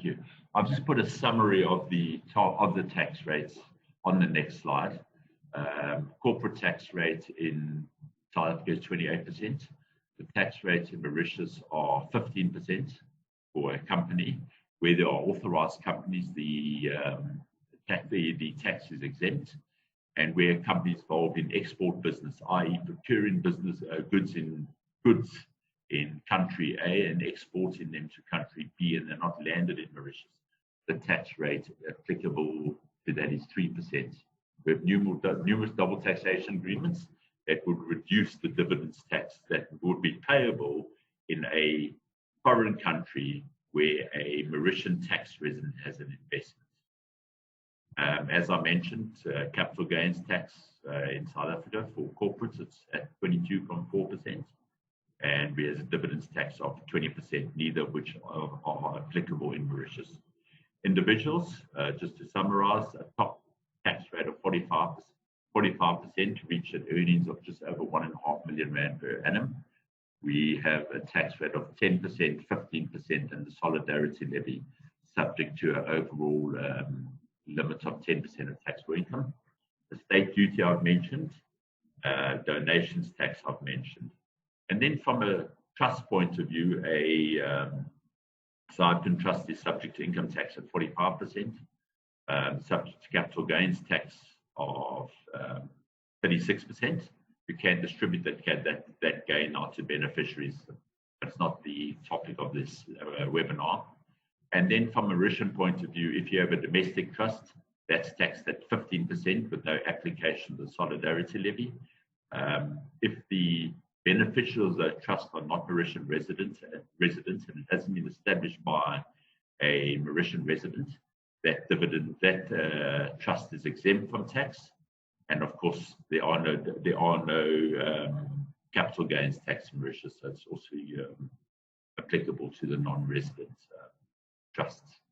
Thank you. I've just put a summary of the tax rates on the next slide. Corporate tax rate in South Africa is 28%. The tax rates in Mauritius are 15% for a company. Where there are authorized companies, the tax is exempt. And where companies involved in export business, i.e. procuring business goods in country A and exporting them to country B, and they're not landed in Mauritius, the tax rate applicable to that is 3%. We have numerous double taxation agreements that would reduce the dividends tax that would be payable in a foreign country where a Mauritian tax resident has an investment. As I mentioned, capital gains tax in South Africa for corporates, it's at 22.4%. And we have a dividends tax of 20%, neither of which are applicable in Mauritius. Individuals, just to summarize, a top tax rate of 45% reach an earnings of just over 1.5 million rand per annum. We have a tax rate of 10%, 15%, and the solidarity levy subject to an overall limit of 10% of taxable income. The state duty I've mentioned, donations tax I've mentioned. And then from a trust point of view, a Cyprian trust is subject to income tax at 45%, subject to capital gains tax of 36%. You can distribute that gain out to beneficiaries. That's not the topic of this webinar. And then from a Mauritian point of view, if you have a domestic trust, that's taxed at 15% with no application of the solidarity levy. If the beneficiaries of the trust are not Mauritian residents and it hasn't been established by a Mauritian resident, that trust is exempt from tax. And of course, there are no capital gains tax in Mauritius, so it's also applicable to the non-resident trusts.